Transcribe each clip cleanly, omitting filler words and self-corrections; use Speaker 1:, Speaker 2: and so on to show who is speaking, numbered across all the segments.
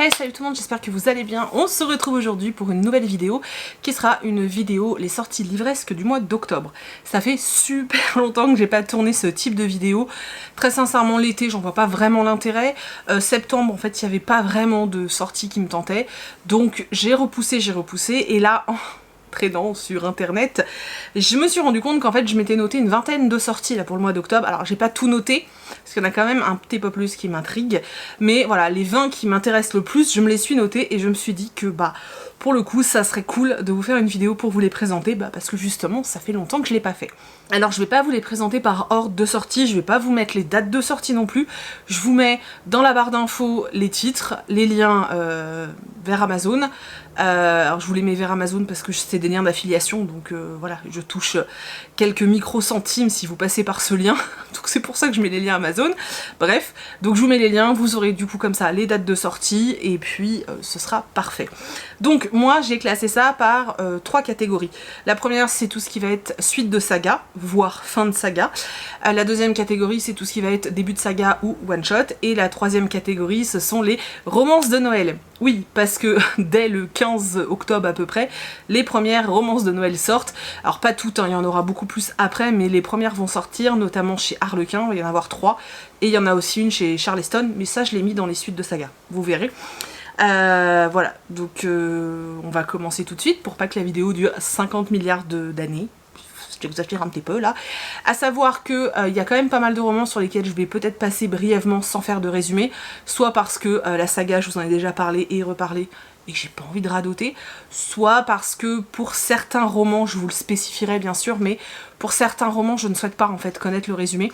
Speaker 1: Hey, salut tout le monde, j'espère que vous allez bien. On se retrouve aujourd'hui pour une nouvelle vidéo qui sera une vidéo les sorties livresques du mois d'octobre. Ça fait super longtemps que j'ai pas tourné ce type de vidéo. Très sincèrement, l'été, j'en vois pas vraiment l'intérêt. Septembre, en fait, il n'y avait pas vraiment de sorties qui me tentaient. Donc j'ai repoussé. Et là, en traînant sur internet, je me suis rendu compte qu'en fait je m'étais noté une vingtaine de sorties là pour le mois d'octobre. Alors j'ai pas tout noté parce qu'il y en a quand même un petit peu plus qui m'intrigue, mais voilà, les 20 qui m'intéressent le plus, je me les suis notées et je me suis dit que bah pour le coup ça serait cool de vous faire une vidéo pour vous les présenter, parce que justement ça fait longtemps que je l'ai pas fait. Alors je vais pas vous les présenter par ordre de sortie, je vais pas vous mettre les dates de sortie non plus, je vous mets dans la barre d'infos les titres, les liens vers Amazon. Alors je vous les mets vers Amazon parce que c'est des liens d'affiliation, donc voilà, je touche quelques micro-centimes si vous passez par ce lien, donc c'est pour ça que je mets les liens Amazon. Bref, donc je vous mets les liens, vous aurez du coup comme ça les dates de sortie, et puis ce sera parfait. Donc moi j'ai classé ça par 3 catégories. La première c'est tout ce qui va être suite de saga, voire fin de saga. La deuxième catégorie c'est tout ce qui va être début de saga ou one shot, et la troisième catégorie ce sont les romances de Noël. Oui, parce que dès le 15 octobre à peu près, les premières romances de Noël sortent. Alors pas toutes, hein, il y en aura beaucoup plus après, mais les premières vont sortir, notamment chez Harlequin, il va y en avoir 3. Et il y en a aussi une chez Charleston, mais ça je l'ai mis dans les suites de saga, vous verrez. Voilà, donc on va commencer tout de suite pour pas que la vidéo dure 50 milliards d'années. Je vais vous afficher un petit peu là. À savoir que il y a quand même pas mal de romans sur lesquels je vais peut-être passer brièvement sans faire de résumé, soit parce que la saga je vous en ai déjà parlé et reparlé et que j'ai pas envie de radoter, soit parce que pour certains romans, je vous le spécifierai bien sûr, mais pour certains romans je ne souhaite pas en fait connaître le résumé.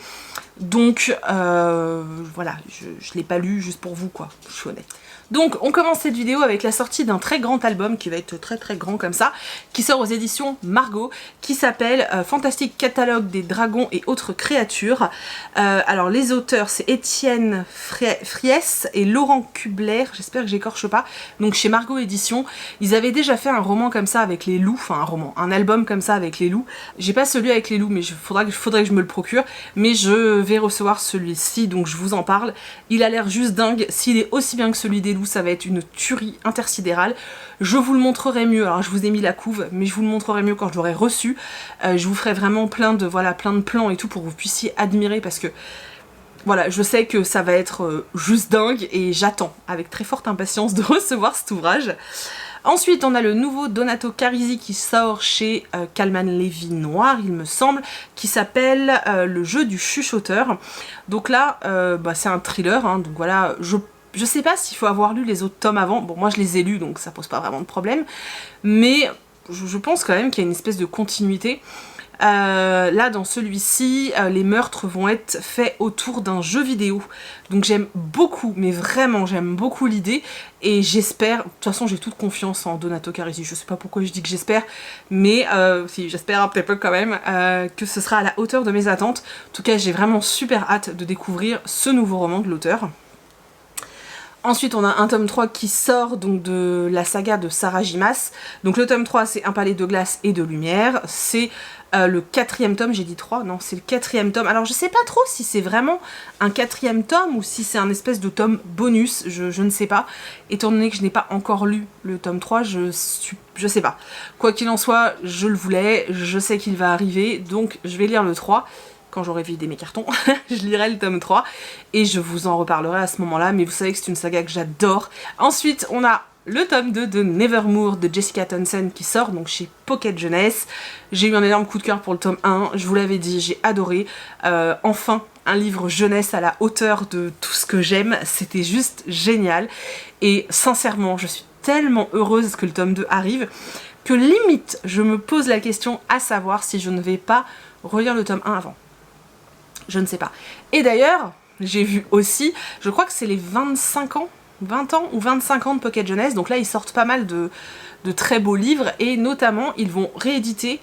Speaker 1: Donc voilà, je l'ai pas lu juste pour vous quoi, je suis honnête. Donc on commence cette vidéo avec la sortie d'un très grand album qui va être très grand comme ça, qui sort aux éditions Margot, qui s'appelle Fantastique catalogue des dragons et autres créatures. Alors les auteurs c'est Étienne Friès et Laurent Kubler, j'espère que j'écorche pas, donc chez Margot Éditions. Ils avaient déjà fait un roman comme ça avec les loups, enfin un album comme ça avec les loups. J'ai pas celui avec les loups, mais faudrait que je me le procure, mais je vais recevoir celui-ci, donc je vous en parle. Il a l'air juste dingue, s'il est aussi bien que celui des loups, ça va être une tuerie intersidérale. Je vous le montrerai mieux, alors je vous ai mis la couve, mais je vous le montrerai mieux quand je l'aurai reçu. Je vous ferai vraiment plein de plans et tout pour que vous puissiez admirer, parce que voilà, je sais que ça va être juste dingue et j'attends avec très forte impatience de recevoir cet ouvrage. Ensuite, on a le nouveau Donato Carisi qui sort chez Calman Lévy Noir, il me semble, qui s'appelle Le jeu du chuchoteur. Donc là, c'est un thriller, hein, donc voilà, je sais pas s'il faut avoir lu les autres tomes avant. Bon, moi je les ai lus, donc ça pose pas vraiment de problème. Mais je pense quand même qu'il y a une espèce de continuité. Là, dans celui-ci, les meurtres vont être faits autour d'un jeu vidéo. Donc j'aime beaucoup, mais vraiment j'aime beaucoup l'idée. Et j'espère, de toute façon j'ai toute confiance en Donato Carisi. Je sais pas pourquoi je dis que j'espère, mais si, j'espère un petit peu quand même que ce sera à la hauteur de mes attentes. En tout cas, j'ai vraiment super hâte de découvrir ce nouveau roman de l'auteur. Ensuite, on a un tome 3 qui sort donc de la saga de Sarah Gimas. Donc le tome 3, c'est Un palais de glace et de lumière. C'est le 4e tome, j'ai dit 3, non, c'est le 4e tome. Alors je sais pas trop si c'est vraiment un 4e tome ou si c'est un espèce de tome bonus, je ne sais pas. Étant donné que je n'ai pas encore lu le tome 3, je sais pas. Quoi qu'il en soit, je le voulais, je sais qu'il va arriver, donc je vais lire le 3. Quand j'aurai vidé mes cartons, je lirai le tome 3 et je vous en reparlerai à ce moment-là, mais vous savez que c'est une saga que j'adore. Ensuite, on a le tome 2 de Nevermoor de Jessica Townsend qui sort donc chez Pocket Jeunesse. J'ai eu un énorme coup de cœur pour le tome 1, je vous l'avais dit, j'ai adoré. Enfin, un livre jeunesse à la hauteur de tout ce que j'aime, c'était juste génial. Et sincèrement, je suis tellement heureuse que le tome 2 arrive, que limite, je me pose la question à savoir si je ne vais pas relire le tome 1 avant. Je ne sais pas. Et d'ailleurs, j'ai vu aussi, je crois que c'est les 25 ans, 20 ans ou 25 ans de Pocket Jeunesse, donc là ils sortent pas mal de très beaux livres, et notamment ils vont rééditer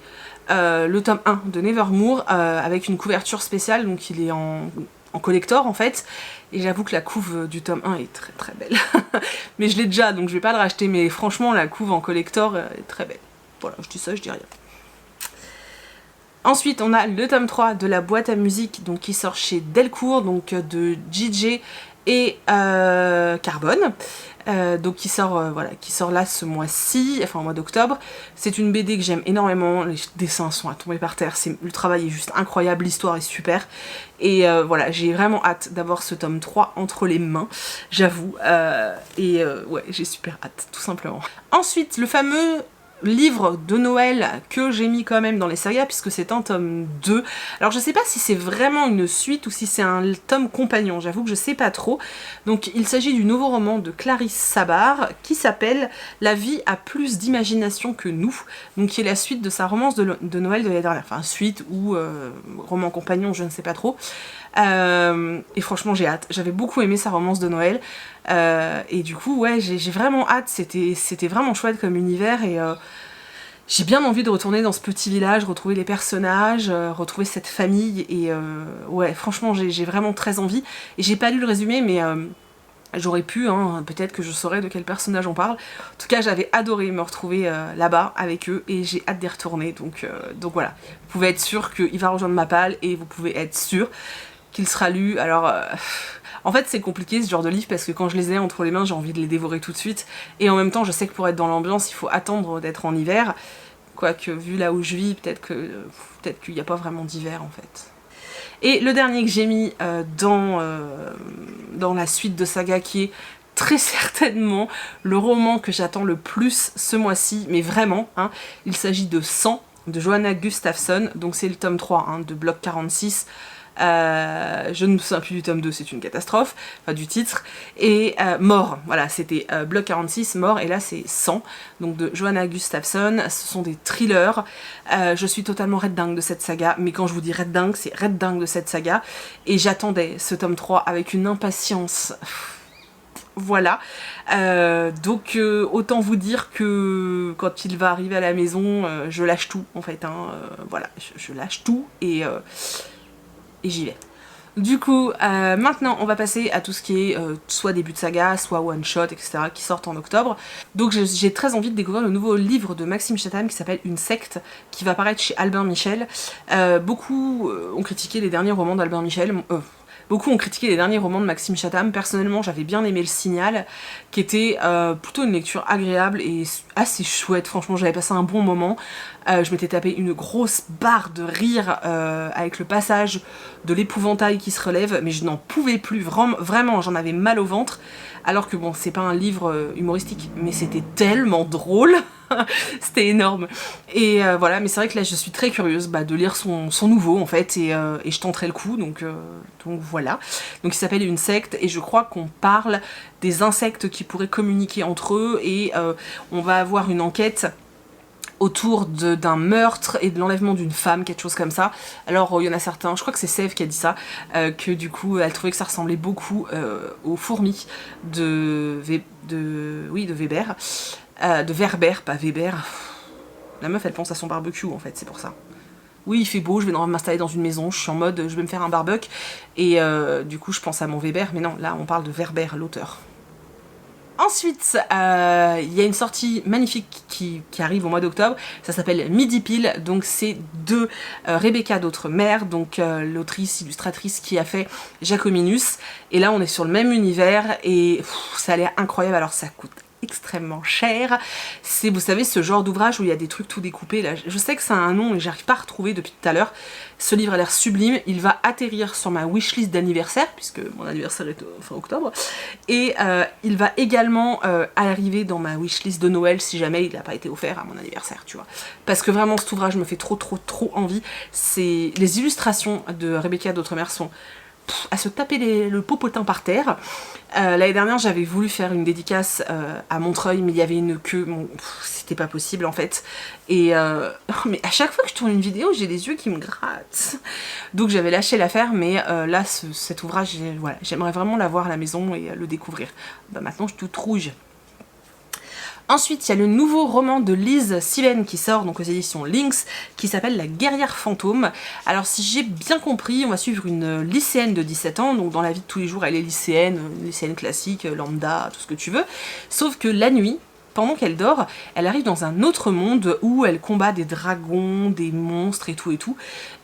Speaker 1: le tome 1 de Nevermoor avec une couverture spéciale, donc il est en collector en fait, et j'avoue que la couve du tome 1 est très belle. Mais je l'ai déjà, donc je vais pas le racheter, mais franchement la couve en collector est très belle. Voilà, je dis ça, je dis rien. Ensuite, on a le tome 3 de la boîte à musique donc, qui sort chez Delcourt, donc de JJ et Carbone. Donc qui sort, voilà, qui sort là ce mois-ci, enfin au mois d'octobre. C'est une BD que j'aime énormément, les dessins sont à tomber par terre, le travail est juste incroyable, l'histoire est super. Et voilà, j'ai vraiment hâte d'avoir ce tome 3 entre les mains, j'avoue. Ouais, j'ai super hâte, tout simplement. Ensuite, le fameux livre de Noël que j'ai mis quand même dans les sagas puisque c'est un tome 2. Alors je sais pas si c'est vraiment une suite ou si c'est un tome compagnon, j'avoue que je sais pas trop. Donc il s'agit du nouveau roman de Clarisse Sabart qui s'appelle La vie a plus d'imagination que nous, donc qui est la suite de sa romance de Noël de l'année dernière, enfin suite ou roman compagnon, je ne sais pas trop. Et franchement j'ai hâte, j'avais beaucoup aimé sa romance de Noël et du coup ouais j'ai vraiment hâte, c'était vraiment chouette comme univers et j'ai bien envie de retourner dans ce petit village, retrouver les personnages, retrouver cette famille et ouais franchement j'ai vraiment très envie et j'ai pas lu le résumé mais j'aurais pu, hein, peut-être que je saurais de quel personnage on parle. En tout cas j'avais adoré me retrouver là-bas avec eux et j'ai hâte d'y retourner donc voilà, vous pouvez être sûr qu'il va rejoindre ma palle et vous pouvez être sûr qu'il sera lu. Alors en fait c'est compliqué ce genre de livre parce que quand je les ai entre les mains j'ai envie de les dévorer tout de suite et en même temps je sais que pour être dans l'ambiance il faut attendre d'être en hiver, quoique vu là où je vis peut-être qu'il n'y a pas vraiment d'hiver en fait. Et le dernier que j'ai mis dans la suite de saga qui est très certainement le roman que j'attends le plus ce mois-ci, mais vraiment, hein, il s'agit de 100 de Johanna Gustafsson, donc c'est le tome 3 hein, de Bloc 46. Je ne me souviens plus du tome 2, c'est une catastrophe, enfin du titre, et Mort, voilà, c'était Bloc 46, Mort, et là c'est 100, donc de Johanna Gustafsson, ce sont des thrillers, je suis totalement red dingue de cette saga, mais quand je vous dis red dingue, c'est red dingue de cette saga, et j'attendais ce tome 3 avec une impatience... Voilà, donc autant vous dire que quand il va arriver à la maison, je lâche tout en fait, hein, voilà, je lâche tout et j'y vais. Du coup, maintenant on va passer à tout ce qui est soit début de saga, soit one shot, etc. qui sortent en octobre. Donc j'ai très envie de découvrir le nouveau livre de Maxime Chatham qui s'appelle Une secte, qui va paraître chez Albin Michel. Beaucoup ont critiqué les derniers romans d'Albin Michel. Beaucoup ont critiqué les derniers romans de Maxime Chatham. Personnellement, j'avais bien aimé Le Signal, qui était plutôt une lecture agréable et assez chouette. Franchement, j'avais passé un bon moment. Je m'étais tapé une grosse barre de rire avec le passage de l'épouvantail qui se relève, mais je n'en pouvais plus. Vraiment, j'en avais mal au ventre. Alors que bon, c'est pas un livre humoristique, mais c'était tellement drôle. C'était énorme. Et voilà, mais c'est vrai que là je suis très curieuse de lire son nouveau en fait, et je tenterai le coup, donc voilà. Donc il s'appelle Une secte, et je crois qu'on parle des insectes qui pourraient communiquer entre eux, et on va avoir une enquête autour d'un meurtre et de l'enlèvement d'une femme, quelque chose comme ça. Alors il y en a certains, je crois que c'est Sève qui a dit ça, que du coup elle trouvait que ça ressemblait beaucoup aux fourmis de Weber. De Werber, pas Weber. La meuf elle pense à son barbecue en fait, c'est pour ça. Oui il fait beau, je vais m'installer dans une maison, je suis en mode je vais me faire un barbecue et du coup je pense à mon Weber, mais non, là on parle de Werber, l'auteur. Ensuite, il y a une sortie magnifique qui arrive au mois d'octobre, ça s'appelle Midi Pile, donc c'est de Rebecca d'Outremer, donc l'autrice, illustratrice qui a fait Jacominus, et là on est sur le même univers, et ça a l'air incroyable, alors ça coûte extrêmement cher. C'est, vous savez, ce genre d'ouvrage où il y a des trucs tout découpés, là, je sais que ça a un nom et j'arrive pas à retrouver depuis tout à l'heure. Ce livre a l'air sublime, il va atterrir sur ma wishlist d'anniversaire, puisque mon anniversaire est fin octobre, et il va également arriver dans ma wishlist de Noël si jamais il n'a pas été offert à mon anniversaire, tu vois. Parce que vraiment cet ouvrage me fait trop envie. Les illustrations de Rebecca d'Outremer sont à se taper le popotin par terre. L'année dernière j'avais voulu faire une dédicace à Montreuil, mais il y avait une queue, c'était pas possible en fait, et mais à chaque fois que je tourne une vidéo j'ai les yeux qui me grattent, donc j'avais lâché l'affaire, mais là cet ouvrage, voilà, j'aimerais vraiment l'avoir à la maison et le découvrir. Maintenant je suis toute rouge. Ensuite, il y a le nouveau roman de Lise Silen qui sort donc aux éditions Lynx, qui s'appelle La guerrière fantôme. Alors si j'ai bien compris, on va suivre une lycéenne de 17 ans, donc dans la vie de tous les jours elle est lycéenne, une lycéenne classique, lambda, tout ce que tu veux, sauf que la nuit, pendant qu'elle dort, elle arrive dans un autre monde où elle combat des dragons, des monstres et tout,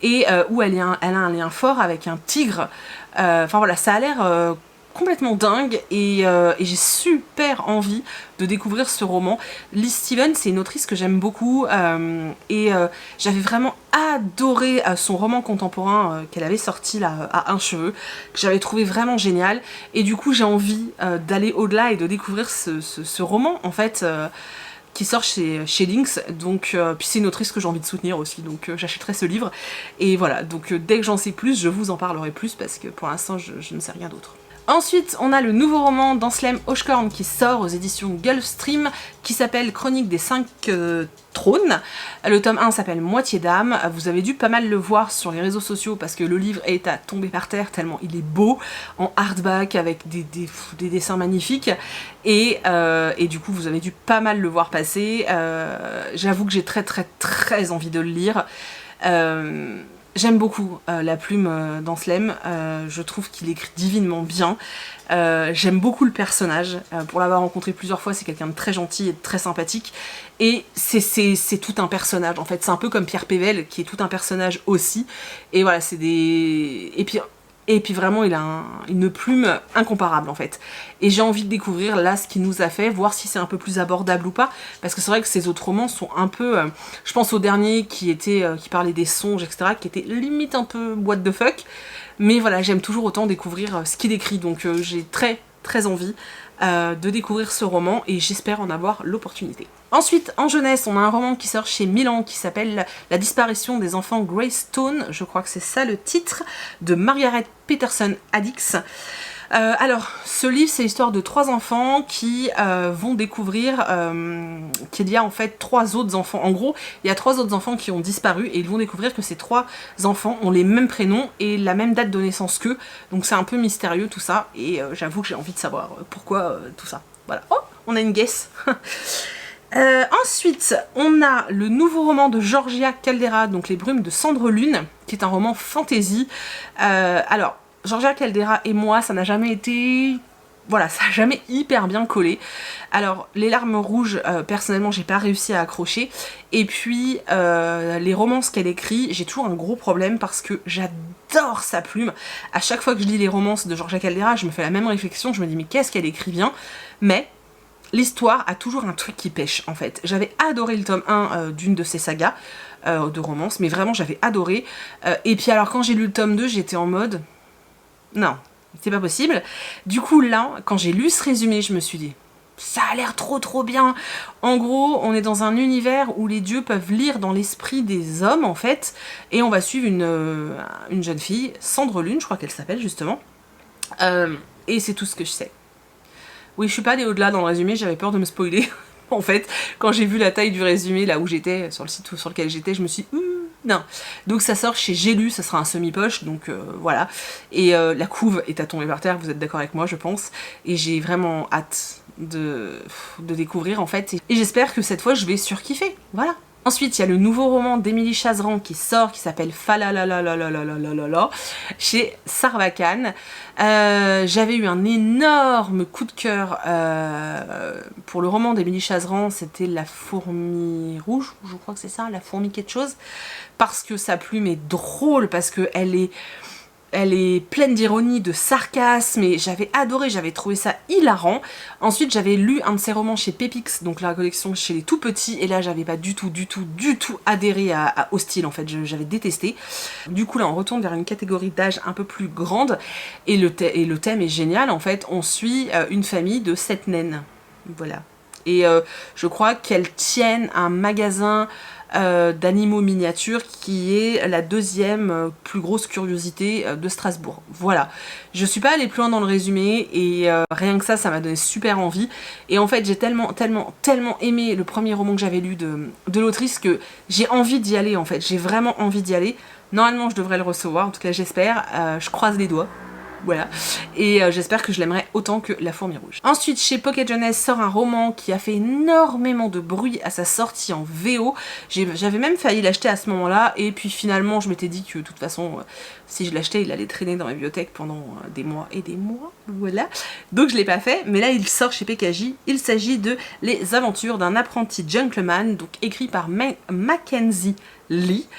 Speaker 1: et où elle a un lien fort avec un tigre. Enfin voilà, ça a l'air complètement dingue et j'ai super envie de découvrir ce roman. Liz Stevens, c'est une autrice que j'aime beaucoup j'avais vraiment adoré son roman contemporain qu'elle avait sorti là à un cheveu, que j'avais trouvé vraiment génial et du coup j'ai envie d'aller au-delà et de découvrir ce roman en fait qui sort chez Lynx, donc puis c'est une autrice que j'ai envie de soutenir aussi, donc j'achèterai ce livre et voilà, donc dès que j'en sais plus je vous en parlerai plus parce que pour l'instant je ne sais rien d'autre. Ensuite, on a le nouveau roman d'Anselm Hochkorn qui sort aux éditions Gulfstream, qui s'appelle Chronique des 5 trônes. Le tome 1 s'appelle Moitié d'âme. Vous avez dû pas mal le voir sur les réseaux sociaux parce que le livre est à tomber par terre tellement il est beau, en hardback avec des dessins magnifiques. Et du coup, vous avez dû pas mal le voir passer. J'avoue que j'ai très envie de le lire. J'aime beaucoup la plume d'Anselm, je trouve qu'il écrit divinement bien. J'aime beaucoup le personnage, pour l'avoir rencontré plusieurs fois, c'est quelqu'un de très gentil et de très sympathique. Et c'est tout un personnage en fait, c'est un peu comme Pierre Pével qui est tout un personnage aussi. Et voilà, c'est des... Et puis vraiment il a une plume incomparable en fait. Et j'ai envie de découvrir là ce qu'il nous a fait, voir si c'est un peu plus abordable ou pas. Parce que c'est vrai que ces autres romans sont un peu... je pense au dernier qui parlait des songes, etc. qui était limite un peu what the fuck. Mais voilà, j'aime toujours autant découvrir ce qu'il écrit. Donc j'ai très envie de découvrir ce roman et j'espère en avoir l'opportunité. Ensuite, en jeunesse, on a un roman qui sort chez Milan qui s'appelle La disparition des enfants Greystone, je crois que c'est ça le titre, de Margaret Peterson Addix. Alors, ce livre, c'est l'histoire de 3 enfants qui vont découvrir qu'il y a en fait 3 autres enfants. En gros, il y a 3 autres enfants qui ont disparu et ils vont découvrir que ces 3 enfants ont les mêmes prénoms et la même date de naissance qu'eux. Donc c'est un peu mystérieux tout ça et j'avoue que j'ai envie de savoir pourquoi tout ça. Voilà. Oh, on a une guess. Ensuite, on a le nouveau roman de Georgia Caldera, donc Les Brumes de Cendre Lune, qui est un roman fantasy. Alors, Georgia Caldera et moi, ça n'a jamais été... Voilà, ça n'a jamais hyper bien collé. Alors, Les Larmes Rouges, personnellement, j'ai pas réussi à accrocher. Et puis, les romances qu'elle écrit, j'ai toujours un gros problème parce que j'adore sa plume. À chaque fois que je lis les romances de Georgia Caldera, je me fais la même réflexion, je me dis mais qu'est-ce qu'elle écrit bien. Mais l'histoire a toujours un truc qui pêche en fait. J'avais adoré le tome 1 d'une de ses sagas de romance, mais vraiment j'avais adoré. Et puis alors quand j'ai lu le tome 2, j'étais en mode... Non, c'est pas possible. Du coup là, quand j'ai lu ce résumé, je me suis dit... Ça a l'air trop bien. En gros, on est dans un univers où les dieux peuvent lire dans l'esprit des hommes en fait. Et on va suivre une jeune fille, Cendre Lune, je crois qu'elle s'appelle justement. Et c'est tout ce que je sais. Oui, je suis pas allée au-delà dans le résumé, j'avais peur de me spoiler. En fait, quand j'ai vu la taille du résumé, là où j'étais, sur le site sur lequel j'étais, je me suis dit, non. Donc ça sort chez J'ai lu, ça sera un semi-poche, donc voilà. Et la couve est à tomber par terre, vous êtes d'accord avec moi, je pense. Et j'ai vraiment hâte de découvrir, en fait. Et j'espère que cette fois, je vais surkiffer, voilà. Ensuite, il y a le nouveau roman d'Émilie Chazeran qui sort, qui s'appelle Falalalalalalalala, chez Sarbacane. J'avais eu un énorme coup de cœur pour le roman d'Émilie Chazeran, c'était La Fourmi Rouge, je crois que c'est ça, La Fourmi quelque chose, parce que sa plume est drôle, parce qu'elle est pleine d'ironie, de sarcasme, et j'avais adoré, j'avais trouvé ça hilarant. Ensuite, j'avais lu un de ses romans chez Pépix, donc la collection chez les tout petits, et là, j'avais pas du tout adhéré au style, en fait, j'avais détesté. Du coup, là, on retourne vers une catégorie d'âge un peu plus grande, et le thème est génial, en fait, on suit une famille de 7 naines, voilà. Et je crois qu'elles tiennent un magasin d'animaux miniatures qui est la 2e plus grosse curiosité de Strasbourg. Voilà. Je suis pas allée plus loin dans le résumé et rien que ça m'a donné super envie. Et en fait, j'ai tellement aimé le premier roman que j'avais lu de l'autrice que j'ai envie d'y aller en fait. J'ai vraiment envie d'y aller. Normalement, je devrais le recevoir, en tout cas j'espère. Je croise les doigts. Voilà, et j'espère que je l'aimerai autant que La Fourmi Rouge. Ensuite, chez Pocket Jeunesse sort un roman qui a fait énormément de bruit à sa sortie en VO. J'avais même failli l'acheter à ce moment-là, et puis finalement je m'étais dit que de toute façon, si je l'achetais, il allait traîner dans la bibliothèque pendant des mois et des mois, voilà. Donc je l'ai pas fait, mais là il sort chez PKJ. Il s'agit de Les aventures d'un apprenti gentleman, donc écrit par Mackenzie Lee.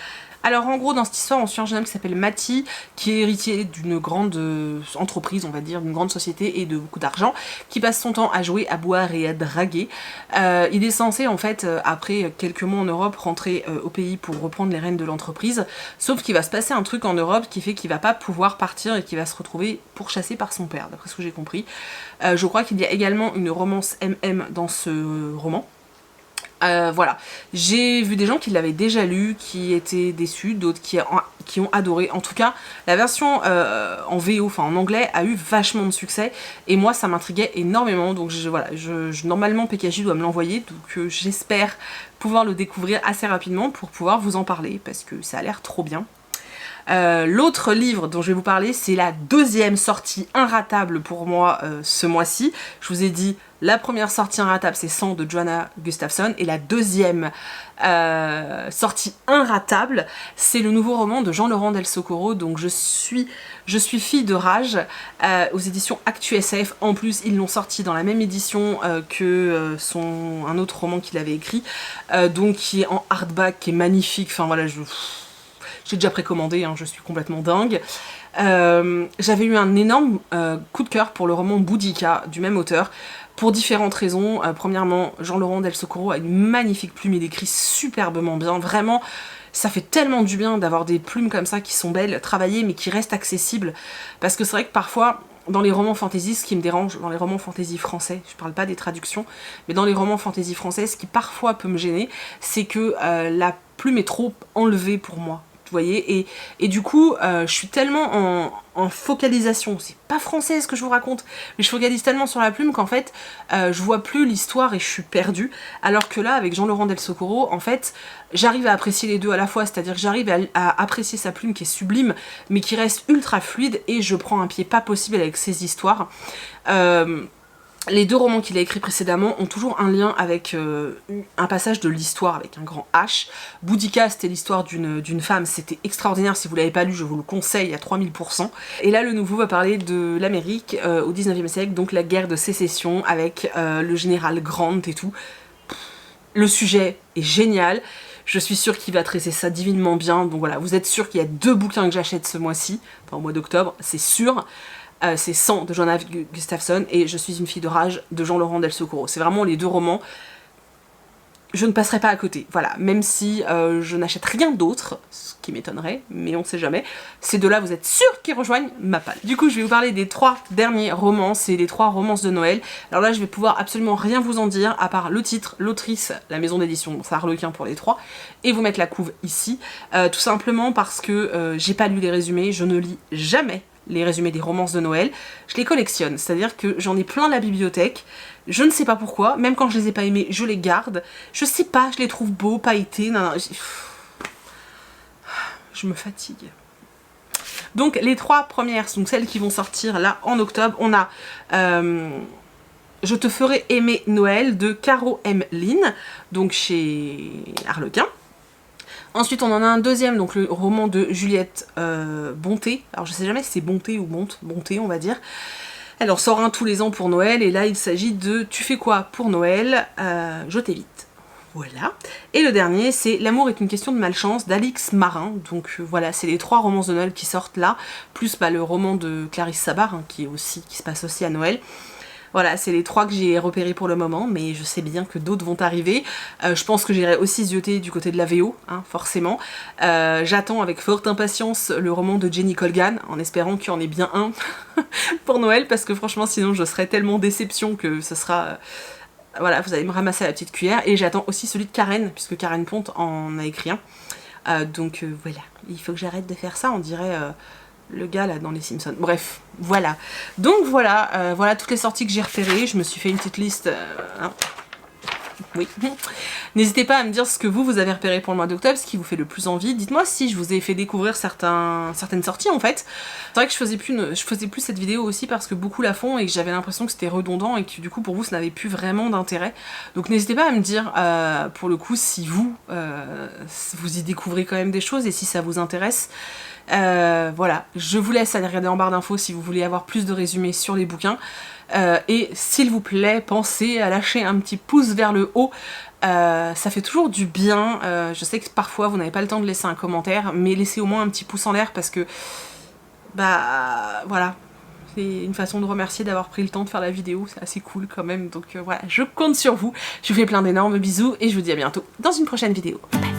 Speaker 1: Alors en gros dans cette histoire on suit un jeune homme qui s'appelle Matty, qui est héritier d'une grande entreprise, on va dire, d'une grande société et de beaucoup d'argent, qui passe son temps à jouer, à boire et à draguer. Il est censé en fait, après quelques mois en Europe, rentrer au pays pour reprendre les rênes de l'entreprise, sauf qu'il va se passer un truc en Europe qui fait qu'il va pas pouvoir partir et qu'il va se retrouver pourchassé par son père, d'après ce que j'ai compris. Je crois qu'il y a également une romance MM dans ce roman. Voilà, j'ai vu des gens qui l'avaient déjà lu, qui étaient déçus, d'autres qui ont adoré. En tout cas, la version en VO, enfin en anglais, a eu vachement de succès et moi ça m'intriguait énormément. Donc voilà, normalement PKJ doit me l'envoyer, donc j'espère pouvoir le découvrir assez rapidement pour pouvoir vous en parler parce que ça a l'air trop bien. L'autre livre dont je vais vous parler, c'est la deuxième sortie inratable pour moi ce mois-ci. Je vous ai dit, la première sortie inratable c'est 100 de Johanna Gustafsson et la deuxième sortie inratable c'est le nouveau roman de Jean-Laurent Del Socorro. Donc je suis fille de rage aux éditions ActuSF. En plus ils l'ont sorti dans la même édition que un autre roman qu'il avait écrit, donc qui est en hardback, qui est magnifique. Enfin voilà, j'ai déjà précommandé, hein, je suis complètement dingue. J'avais eu un énorme coup de cœur pour le roman Boudica du même auteur, pour différentes raisons. Premièrement, Jean-Laurent Del Socorro a une magnifique plume, il écrit superbement bien, vraiment. Ça fait tellement du bien d'avoir des plumes comme ça qui sont belles, travaillées, mais qui restent accessibles. Parce que c'est vrai que parfois, dans les romans fantasy, ce qui me dérange, dans les romans fantasy français, je parle pas des traductions, mais dans les romans fantasy français, ce qui parfois peut me gêner, c'est que la plume est trop enlevée pour moi. Vous voyez, et du coup je suis tellement en focalisation, c'est pas français ce que je vous raconte, mais je focalise tellement sur la plume qu'en fait je vois plus l'histoire et je suis perdue, alors que là avec Jean-Laurent Del Socorro en fait j'arrive à apprécier les deux à la fois, c'est-à-dire que j'arrive à apprécier sa plume qui est sublime mais qui reste ultra fluide et je prends un pied pas possible avec ses histoires. Les deux romans qu'il a écrits précédemment ont toujours un lien avec un passage de l'histoire avec un grand H. Boudica, c'était l'histoire d'une femme, c'était extraordinaire, si vous l'avez pas lu, je vous le conseille à 3000%. Et là, le nouveau va parler de l'Amérique au 19e siècle, donc la guerre de sécession avec le général Grant et tout. Le sujet est génial, je suis sûre qu'il va traiter ça divinement bien, donc voilà, vous êtes sûr qu'il y a 2 bouquins que j'achète ce mois-ci, enfin au mois d'octobre, c'est sûr. C'est 100 de Johanna Gustafsson et Je suis une fille de rage de Jean-Laurent Del Socorro. C'est vraiment les deux romans. Je ne passerai pas à côté, voilà, même si je n'achète rien d'autre, ce qui m'étonnerait, mais on sait jamais. Ces deux-là, vous êtes sûrs qu'ils rejoignent ma palle. Du coup, je vais vous parler des 3 derniers romans, c'est les 3 romances de Noël. Alors là, je vais pouvoir absolument rien vous en dire, à part le titre, l'autrice, la maison d'édition, c'est Harlequin pour les 3, et vous mettre la couve ici, tout simplement parce que j'ai pas lu les résumés, je ne lis jamais les résumés des romances de Noël, je les collectionne, c'est-à-dire que j'en ai plein la bibliothèque, je ne sais pas pourquoi, même quand je les ai pas aimés, je les garde, je sais pas, je les trouve beaux, pailletés, je me fatigue. Donc les 3 premières sont celles qui vont sortir là en octobre, on a Je te ferai aimer Noël de Caro M. Lynn, donc chez Harlequin. Ensuite on en a un deuxième, donc le roman de Juliette Bonté, alors je sais jamais si c'est Bonté ou Bonté on va dire. Elle en sort un tous les ans pour Noël et là il s'agit de Tu fais quoi pour Noël, je t'évite. Voilà. Et le dernier c'est L'amour est une question de malchance d'Alix Marin, donc voilà c'est les 3 romances de Noël qui sortent là, plus le roman de Clarisse Sabar hein, qui se passe aussi à Noël. Voilà, c'est les 3 que j'ai repérés pour le moment, mais je sais bien que d'autres vont arriver. Je pense que j'irai aussi zioter du côté de la VO, hein, forcément. J'attends avec forte impatience le roman de Jenny Colgan, en espérant qu'il y en ait bien un pour Noël, parce que franchement sinon je serais tellement déception que ce sera... voilà, vous allez me ramasser à la petite cuillère. Et j'attends aussi celui de Karen, puisque Karen Ponte en a écrit un. Donc voilà, il faut que j'arrête de faire ça, on dirait... le gars là dans les Simpsons. Bref, voilà. Donc voilà, voilà toutes les sorties que j'ai repérées. Je me suis fait une petite liste. Hein. Oui. N'hésitez pas à me dire ce que vous avez repéré pour le mois d'octobre, ce qui vous fait le plus envie. Dites-moi si je vous ai fait découvrir certaines sorties en fait. C'est vrai que je faisais plus cette vidéo aussi parce que beaucoup la font et que j'avais l'impression que c'était redondant et que du coup pour vous ça n'avait plus vraiment d'intérêt. Donc n'hésitez pas à me dire pour le coup si vous y découvrez quand même des choses et si ça vous intéresse. Voilà, je vous laisse aller regarder en barre d'infos si vous voulez avoir plus de résumés sur les bouquins. Et s'il vous plaît, pensez à lâcher un petit pouce vers le haut. Ça fait toujours du bien. Je sais que parfois vous n'avez pas le temps de laisser un commentaire, mais laissez au moins un petit pouce en l'air parce que bah voilà, c'est une façon de remercier d'avoir pris le temps de faire la vidéo, c'est assez cool quand même. Donc voilà, je compte sur vous. Je vous fais plein d'énormes bisous et je vous dis à bientôt dans une prochaine vidéo. Bye.